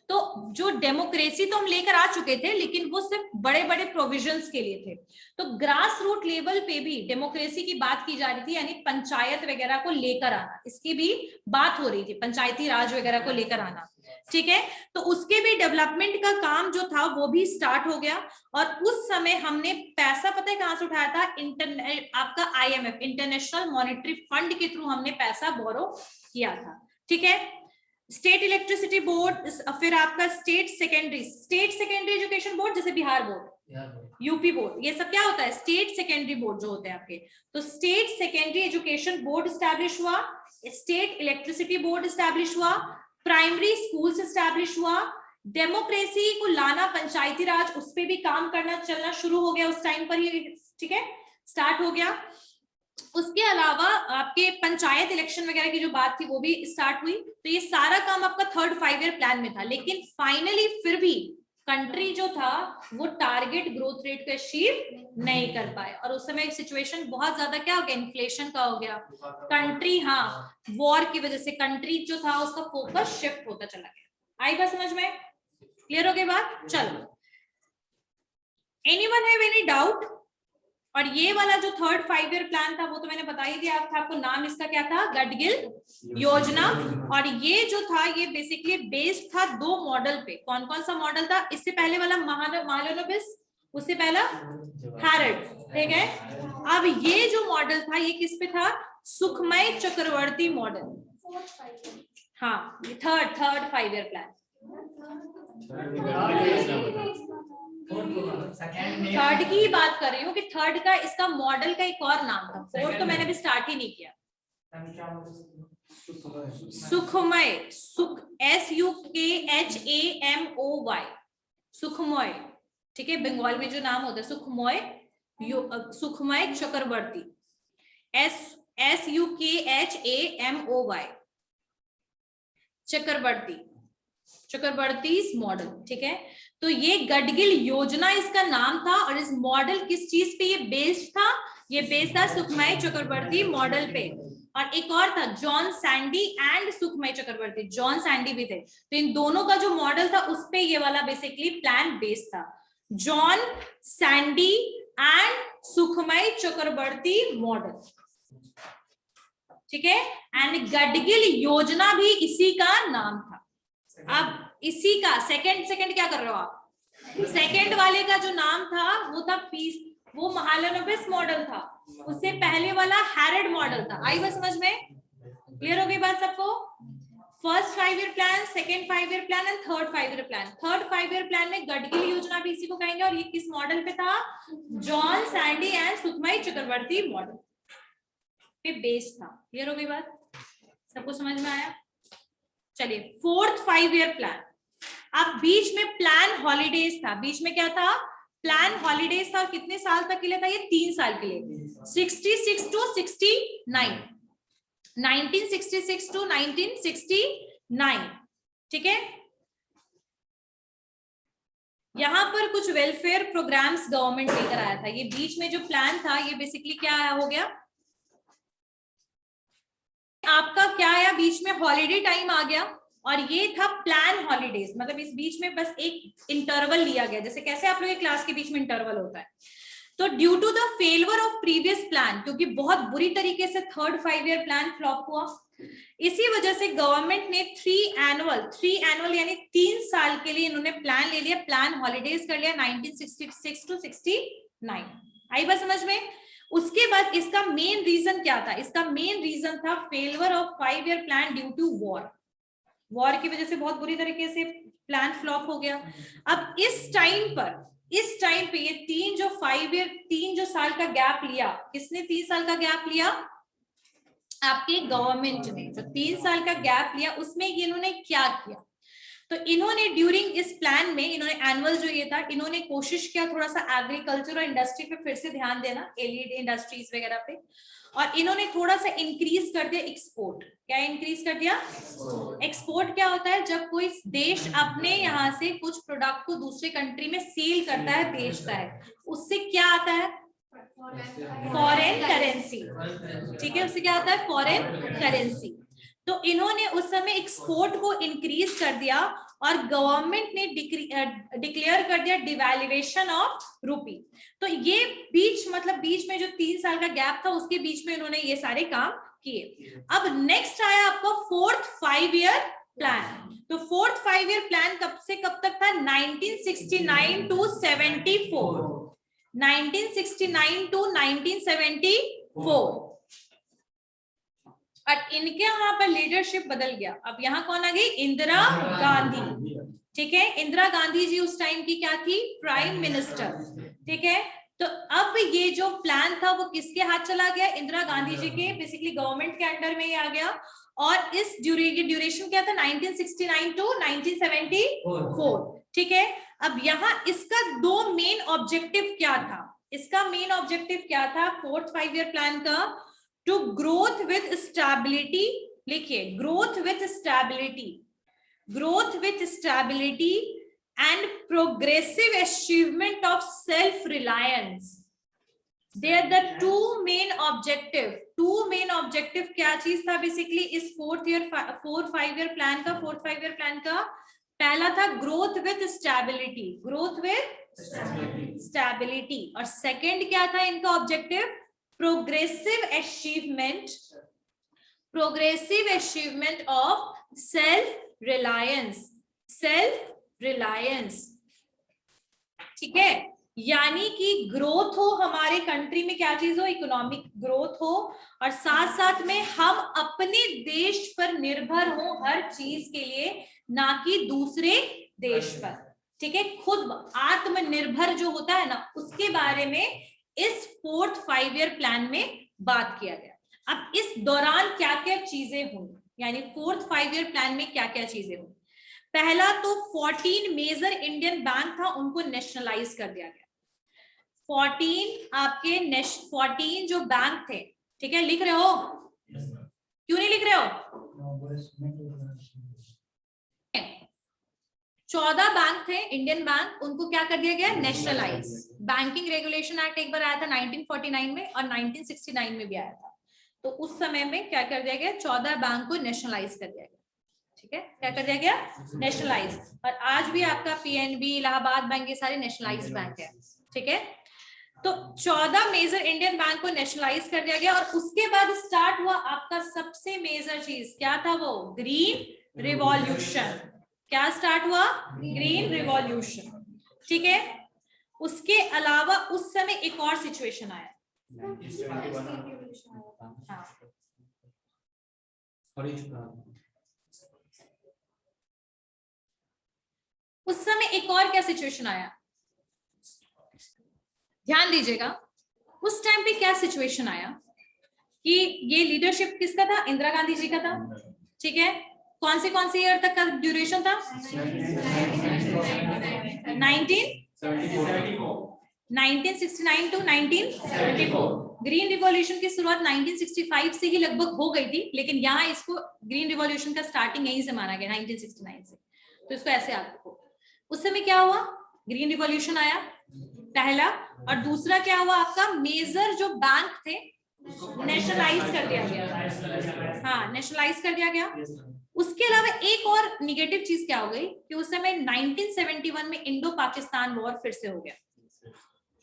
तो जो डेमोक्रेसी तो हम लेकर आ चुके थे, लेकिन वो सिर्फ बड़े बड़े प्रोविजंस के लिए थे। तो ग्रास रूट लेवल पे भी डेमोक्रेसी की बात की जा रही थी, यानी पंचायत वगैरह को लेकर आना, इसकी भी बात हो रही थी, पंचायती राज वगैरह को लेकर आना, ठीक है। तो उसके भी डेवलपमेंट का काम जो था वो भी स्टार्ट हो गया। और उस समय हमने पैसा पता है कहां से उठाया था? आपका IMF, इंटरनेशनल मॉनेटरी फंड के थ्रू हमने पैसा बोरो किया था, ठीक है। स्टेट इलेक्ट्रिसिटी बोर्ड, फिर आपका स्टेट सेकेंडरी एजुकेशन बोर्ड, जैसे बिहार बोर्ड, यूपी बोर्ड, ये सब क्या होता है? स्टेट सेकेंडरी बोर्ड जो होते हैं आपके। तो state secondary education board establish हुआ, स्टेट इलेक्ट्रिसिटी बोर्ड स्टैब्लिश हुआ, प्राइमरी स्कूल्स स्टैब्लिश हुआ, डेमोक्रेसी को लाना, पंचायती राज, उस पर भी काम करना चलना शुरू हो गया उस टाइम पर ही, ठीक है, स्टार्ट हो गया। उसके अलावा आपके पंचायत इलेक्शन वगैरह की जो बात थी वो भी स्टार्ट हुई। तो ये सारा काम आपका 3rd 5 ईयर प्लान में था। लेकिन फाइनली फिर भी कंट्री जो था वो टारगेट ग्रोथ रेट को अचीव नहीं कर पाए, और उस समय सिचुएशन बहुत ज्यादा क्या हो गया? इन्फ्लेशन का हो गया। कंट्री, हाँ, वॉर की वजह से कंट्री जो था उसका फोकस शिफ्ट होता चला गया। आई बात समझ में? क्लियर हो गई बात? चलो, एनीवन हैव एनी डाउट? और ये वाला जो 3rd 5 ईयर प्लान था वो तो मैंने बता ही दिया आपको, नाम इसका क्या था? गडगिल योजना। और ये जो था ये बेसिकली बेस्ड था 2 मॉडल पे। कौन कौन सा मॉडल था? इससे पहले वाला महालनोबिस, उससे पहला हैरल्ड, ठीक है। अब ये जो मॉडल था ये किस पे था? सुखमय चक्रवर्ती मॉडल। हाँ, थर्ड 5 ईयर प्लान। थर्ड की ही बात कर रही हूँ कि थर्ड का इसका मॉडल का एक और नाम था। फोर्थ तो मैंने भी स्टार्ट ही नहीं किया। सुखमय, SUKHAMOY, सुखमय, ठीक है। बंगाल में जो नाम होता है सुखमय, सुखमय चक्रवर्ती, SUKHAMOY, चक्रवर्ती मॉडल, ठीक है। तो ये गडगिल योजना इसका नाम था। और इस मॉडल किस चीज पे ये बेस्ड था? ये बेस्ड था सुखमय चक्रवर्ती मॉडल पे। और एक और था जॉन सैंडी एंड सुखमय चक्रवर्ती, जॉन सैंडी भी थे। तो इन दोनों का जो मॉडल था उस पे ये वाला बेसिकली प्लान बेस्ड था, जॉन सैंडी एंड सुखमय चक्रवर्ती मॉडल, ठीक है। एंड गडगिल योजना भी इसी का नाम था। अब इसी का सेकंड क्या कर रहे हो आप? सेकंड वाले का जो नाम था वो था वो महालनोबिस मॉडल था। उससे पहले वाला हैरल्ड मॉडल था। आई बात समझ में? क्लियर हो गई बात सबको? First 5 year plan, second 5 year plan and third 5 year plan. Third 5 year plan में गडगिल योजना भी इसी को कहेंगे। और ये किस मॉडल पे था? जॉन सैंडी एंड सुखमय चक्रवर्ती मॉडल पे बेस था। क्लियर हो गई बात? सबको समझ में आया? चलिए, फोर्थ 5 ईयर प्लान। अब बीच में प्लान हॉलीडेज था। बीच में क्या था? प्लान हॉलीडेज था। और कितने साल तक के लिए था? ये 3 साल के लिए, 66 to 69, 1966 to 1969, ठीक है। यहां पर कुछ वेलफेयर प्रोग्राम्स गवर्नमेंट लेकर आया था। ये बीच में जो प्लान था ये बेसिकली क्या हो गया आपका? क्या आया बीच में? हॉलीडे टाइम आ गया। और ये था प्लान हॉलीडेज, मतलब इस बीच में बस एक इंटरवल लिया गया। जैसे कैसे आप लोग क्लास के बीच में इंटरवल होता है। तो due to the failure of previous plan, क्योंकि बहुत बुरी तरीके से थर्ड 5 ईयर प्लान फ्लॉप हुआ, इसी वजह से गवर्नमेंट ने 3 एनुअल यानी 3 साल के लिए इन्होंने प्लान ले लिया, प्लान हॉलीडेज कर लिया 1966 to 69। आई बात समझ में? उसके बाद इसका मेन रीजन क्या था? इसका मेन रीजन था failure of 5 year plan due to war की वजह से बहुत बुरी तरीके से प्लान फ्लॉप हो गया। अब इस टाइम पे ये 3 जो साल का गैप लिया, किसने 3 साल का गैप लिया? आपके गवर्नमेंट ने जो 3 साल का गैप लिया उसमें इन्होंने क्या किया? तो इन्होंने ड्यूरिंग इस प्लान में इन्होंने एनुअल जो ये था, इन्होंने कोशिश किया थोड़ा सा एग्रीकल्चर और इंडस्ट्री पे फिर से ध्यान देना, एलिड इंडस्ट्रीज वगैरह पे। और इन्होंने थोड़ा सा इंक्रीज कर दिया एक्सपोर्ट। क्या इंक्रीज कर दिया? एक्सपोर्ट क्या होता है? जब कोई देश अपने यहाँ से कुछ प्रोडक्ट को दूसरे कंट्री में सेल करता है, बेचता है, उससे क्या आता है? फॉरेन करेंसी, ठीक है, उससे क्या होता है फॉरेन करेंसी। तो इन्होंने उस समय एक्सपोर्ट को इंक्रीज कर दिया और गवर्नमेंट ने डिक्लेयर कर दिया डिवैल्यूएशन ऑफ रूपी। तो ये बीच में जो 3 साल का गैप था उसके बीच में इन्होंने ये सारे काम किए। अब नेक्स्ट आया आपका 4th 5 ईयर प्लान। तो 4th 5 ईयर प्लान कब से कब तक था? 1969 to 74, 1969 to 1974। और इनके यहाँ पर लीडरशिप बदल गया। अब यहाँ कौन आ गई? इंदिरा गांधी, ठीक है। इंदिरा गांधी जी उस टाइम की क्या थी? प्राइम मिनिस्टर, ठीक है। तो अब ये जो प्लान था वो किसके हाथ चला गया? इंदिरा गांधी जी के बेसिकली गवर्नमेंट के अंडर में ही आ गया। और इस ड्यूरेशन क्या था? 1969 टू 1974, ठीक है। अब यहाँ इसका 2 मेन ऑब्जेक्टिव क्या था? इसका मेन ऑब्जेक्टिव क्या था 4th 5 ईयर प्लान का? टू ग्रोथ विथ स्टेबिलिटी, लिखिए growth with stability, growth with stability and progressive achievement of self reliance. They are the two main objective क्या चीज था बेसिकली इस 4th 5 ईयर प्लान का? 4th 5 ईयर प्लान का पहला था growth with stability, growth with stability. और सेकंड क्या था इनका objective? Progressive achievement of self reliance, ठीक है। यानी कि ग्रोथ हो हमारे कंट्री में, क्या चीज हो? इकोनॉमिक ग्रोथ हो, और साथ साथ में हम अपने देश पर निर्भर हो हर चीज के लिए, ना कि दूसरे देश पर, ठीक है। खुद आत्मनिर्भर जो होता है ना, उसके बारे में इस 4th 5 ईयर प्लान में बात किया गया। अब इस दौरान क्या क्या चीजें हुई, यानी 4th 5 ईयर प्लान में क्या क्या चीजें हुई? पहला तो 14 मेजर इंडियन बैंक था, उनको नेशनलाइज कर दिया गया। 14 जो बैंक थे, ठीक है, लिख रहे हो? क्यों नहीं लिख रहे हो? 14 बैंक थे इंडियन बैंक, उनको क्या कर दिया गया? नेशनलाइज। बैंकिंग रेगुलेशन एक्ट एक बार आया था 1949 में और 1969 में भी आया था। तो उस समय में क्या कर दिया गया? 14 बैंक को नेशनलाइज कर दिया गया, ठीक है। क्या कर दिया गया? नेशनलाइज। और आज भी आपका पीएनबी, इलाहाबाद बैंक, ये सारे नेशनलाइज्ड बैंक है, ठीक है। तो 14 मेजर इंडियन बैंक को नेशनलाइज कर दिया गया। और उसके बाद स्टार्ट हुआ आपका सबसे मेजर चीज, क्या था वो? Green revolution. क्या स्टार्ट हुआ? ग्रीन रिवॉल्यूशन, ठीक है। उसके अलावा उस समय एक और सिचुएशन आया, हाँ। उस समय एक और क्या सिचुएशन आया, ध्यान दीजिएगा। उस टाइम पे क्या सिचुएशन आया कि ये लीडरशिप किसका था? इंदिरा गांधी जी का था, ठीक है। कौन से ईयर तक का ड्यूरेशन था? 1969 टू 1974। ग्रीन रिवॉल्यूशन की शुरुआत 1965 से ही लगभग हो गई थी, लेकिन यहाँ इसको ग्रीन रिवॉल्यूशन का स्टार्टिंग यहीं से माना गया 1969 से, तो इसको ऐसे याद रखो। उस समय क्या हुआ? ग्रीन रिवॉल्यूशन आया पहला, और दूसरा क्या हुआ आपका? मेजर जो बैंक थे नेशनलाइज कर दिया गया, हाँ, नेशनलाइज कर दिया गया। उसके अलावा एक और निगेटिव चीज क्या हो गई कि उस समय 1971 में इंडो पाकिस्तान वॉर फिर से हो गया,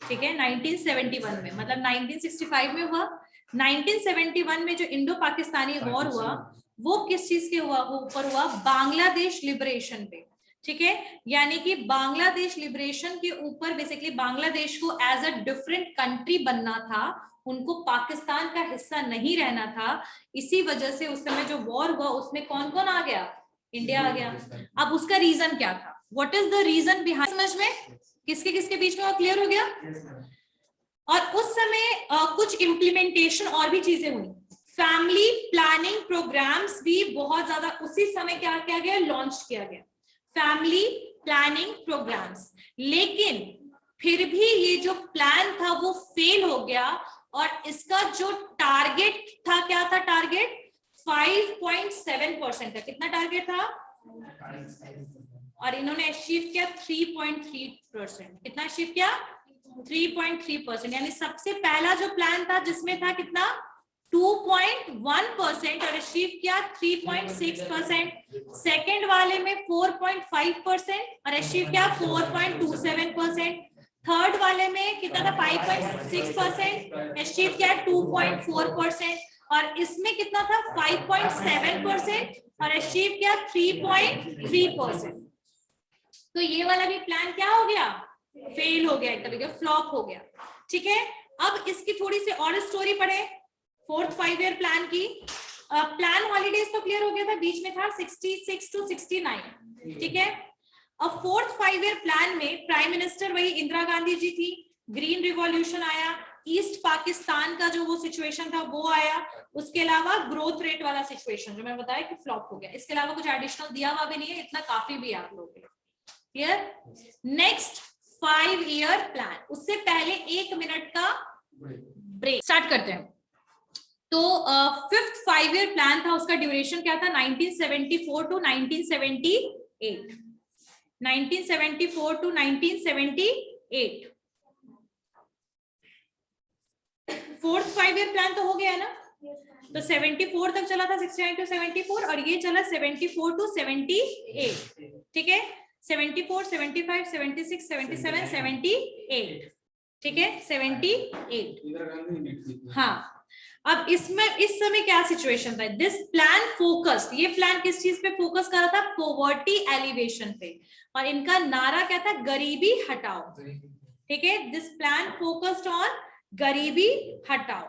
ठीक है। 1971 में, मतलब 1965 में हुआ, 1971 में जो इंडो पाकिस्तानी वॉर हुआ वो किस चीज के ऊपर हुआ? बांग्लादेश लिबरेशन पे, ठीक है। यानी कि बांग्लादेश लिबरेशन के ऊपर बेसिकली बांग्लादेश को एज अ डिफरेंट कंट्री बनना था, उनको पाकिस्तान का हिस्सा नहीं रहना था। इसी वजह से उस समय जो वॉर हुआ उसमें कौन कौन आ गया? इंडिया आ गया। अब उसका रीजन क्या था? What is the reason behind? समझ में किसके किसके बीच में वो क्लियर हो गया? और उस समय कुछ इम्प्लीमेंटेशन और भी चीजें हुई। फैमिली प्लानिंग प्रोग्राम्स भी बहुत ज्यादा उसी समय क्या किया गया? लॉन्च किया गया फैमिली प्लानिंग प्रोग्राम्स। लेकिन फिर भी ये जो प्लान था वो फेल हो गया, और इसका जो टारगेट था, क्या था टारगेट? 5.7% का। कितना टारगेट था? और इन्होंने अचीव किया 3.3%। कितना अचीव किया? 3.3%, यानी सबसे पहला जो प्लान था जिसमें था कितना 2.1% और अचीव किया 3.6%, सेकेंड वाले में 4.5% और अचीव किया 4.27%, थर्ड वाले में कितना था 5.6%, अचीव किया 2.4%, और इसमें कितना था 5.7% और अचीव किया 3.3%। तो ये वाला भी प्लान क्या हो गया, फेल हो गया, एक तरीके फ्लॉप हो गया। ठीक है, अब इसकी थोड़ी सी और स्टोरी पढ़े फोर्थ 5 ईयर प्लान की। प्लान हॉलीडेज तो क्लियर हो गया था, बीच में था 66 to 69। ठीक है, अब फोर्थ 5 ईयर प्लान में प्राइम मिनिस्टर वही इंदिरा गांधी जी थी, ग्रीन रिवॉल्यूशन आया, ईस्ट पाकिस्तान का जो वो सिचुएशन था वो आया, उसके अलावा ग्रोथ रेट वाला सिचुएशन जो मैंने बताया कि फ्लॉप हो गया। इसके अलावा कुछ एडिशनल दिया हुआ भी नहीं है, इतना काफी भी आप लोग क्लियर। नेक्स्ट 5 ईयर प्लान, उससे पहले 1 मिनट का ब्रेक स्टार्ट करते हैं। तो फिफ्थ 5 ईयर प्लान था, उसका ड्यूरेशन क्या था 1974 to 1978, 1974 to 1978। Fourth 5 year plan तो हो गया है ना, तो 74 तक चला था, 69 to 74, और ये चला 74 to 78। ठीक है, 74, 75, 76, 77, 78। ठीक है, 78। हाँ, अब इसमें इस समय क्या सिचुएशन था, दिस प्लान फोकस्ड, ये प्लान किस चीज पे फोकस कर रहा था, पॉवर्टी एलिवेशन पे, और इनका नारा क्या था, गरीबी हटाओ। ठीक है, दिस प्लान फोकस्ड ऑन गरीबी हटाओ,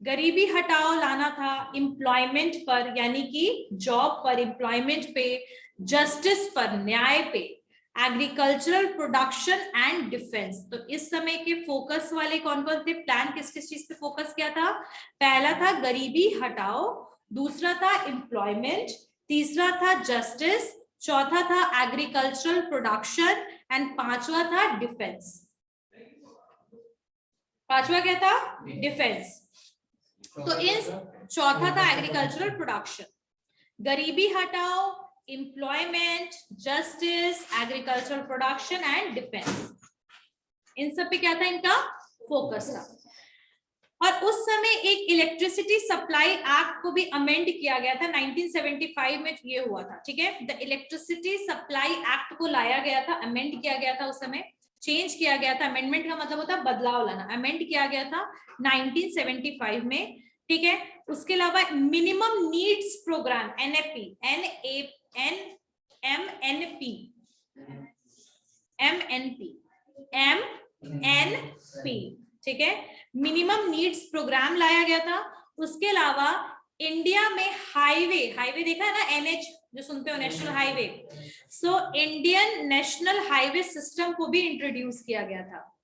गरीबी हटाओ लाना था एम्प्लॉयमेंट पर, यानी कि जॉब पर, एम्प्लॉयमेंट पे, जस्टिस पर, न्याय पे, एग्रीकल्चरल प्रोडक्शन एंड डिफेंस। तो इस समय के फोकस वाले कौन कौन थे प्लान, किस किस चीज पे फोकस किया था, पहला था गरीबी हटाओ, दूसरा था एम्प्लॉयमेंट, तीसरा था जस्टिस, चौथा था एग्रीकल्चरल प्रोडक्शन एंड पांचवा था डिफेंस। पांचवा क्या था, डिफेंस। तो इस चौथा था एग्रीकल्चरल प्रोडक्शन, गरीबी हटाओ, employment, justice, agricultural production and defence, इन सब पे क्या था इनका फोकस था। और उस समय एक इलेक्ट्रिसिटी सप्लाई एक्ट को भी अमेंड किया गया था, 1975 में ये हुआ था। ठीक है, द इलेक्ट्रिसिटी सप्लाई एक्ट को लाया गया था, अमेंड किया गया था, उस समय चेंज किया गया था। अमेंडमेंट का मतलब होता है बदलाव लाना, अमेंड किया गया था 1975 में। ठीक है, उसके अलावा minimum needs program NAP, MNP, ठीक है, मिनिमम नीड्स प्रोग्राम लाया गया था। उसके अलावा इंडिया में हाईवे देखा है ना, एनएच जो सुनते हो, national highway, so Indian national highway system को भी इंट्रोड्यूस किया गया था।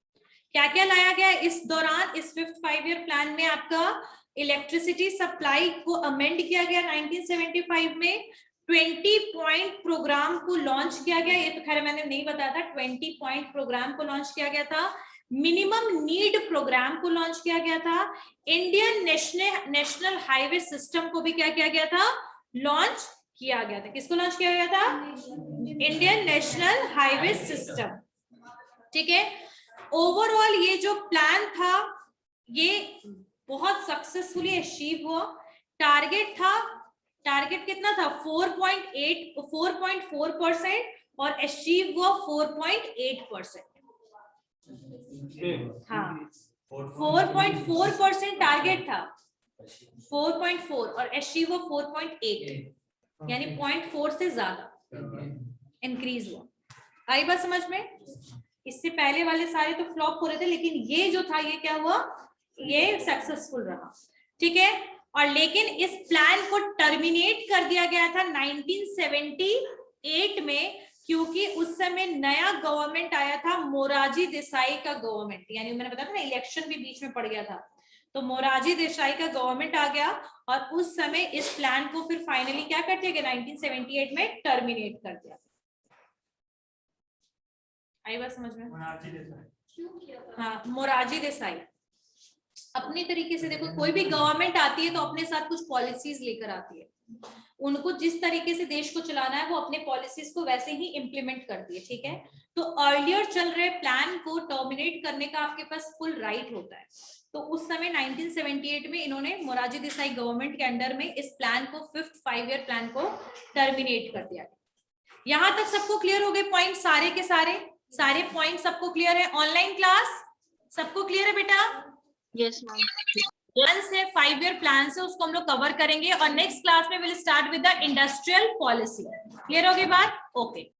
क्या क्या लाया गया इस दौरान, इस फिफ्थ 5 ईयर प्लान में, आपका इलेक्ट्रिसिटी सप्लाई को अमेंड किया गया 1975 में, 20 पॉइंट प्रोग्राम को लॉन्च किया गया, ये तो खैर मैंने नहीं बताया था, 20 पॉइंट प्रोग्राम को लॉन्च किया गया था, मिनिमम नीड प्रोग्राम को लॉन्च किया गया था, इंडियन नेशनल हाईवे सिस्टम को भी क्या किया गया था, लॉन्च किया गया था। किसको लॉन्च किया गया था, इंडियन नेशनल हाईवे सिस्टम। ठीक है, ओवरऑल ये जो प्लान था ये बहुत सक्सेसफुली अचीव हुआ। टारगेट कितना था 4.4% और अचीव हुआ 4.8%। हाँ, 4.4% टारगेट था, 4.4 और अचीव हुआ 4.8, यानी 0.4 से ज्यादा इंक्रीज हुआ। आई बात समझ में? इससे पहले वाले सारे तो फ्लॉप हो रहे थे, लेकिन ये जो था ये क्या हुआ, ये सक्सेसफुल रहा। ठीक है, और लेकिन इस प्लान को टर्मिनेट कर दिया गया था 1978 में, क्योंकि उस समय नया गवर्नमेंट आया था, मोरारजी देसाई का गवर्नमेंट, यानी मैंने बताया था ना इलेक्शन भी बीच में पड़ गया था, तो मोरारजी देसाई का गवर्नमेंट आ गया और उस समय इस प्लान को फिर फाइनली क्या कर दिया गया, 1978 में टर्मिनेट कर दिया। आई बात समझ में? हाँ, मोरारजी देसाई अपने तरीके से, देखो कोई भी गवर्नमेंट आती है तो अपने साथ कुछ पॉलिसीज लेकर आती है। उनको जिस तरीके से देश को चलाना है वो अपने पॉलिसीज को वैसे ही इम्प्लीमेंट करती है, ठीक है। तो अर्लियर चल रहे प्लान को टर्मिनेट करने का आपके पास फुल राइट होता है। तो उस समय 1978 में इन्होंने मोरारजी देसाई गवर्नमेंट के अंडर में इस प्लान को 5th 5-year प्लान को टर्मिनेट कर दिया। यहां तक सबको क्लियर हो गए पॉइंट? सारे के सारे पॉइंट सबको क्लियर है? ऑनलाइन क्लास सबको क्लियर है बेटा? Yes, ma'am. प्लान्स है, 5-year प्लान्स है, उसको हम लोग कवर करेंगे और नेक्स्ट क्लास में will start with the industrial policy. Clear हो गई बात? ओके।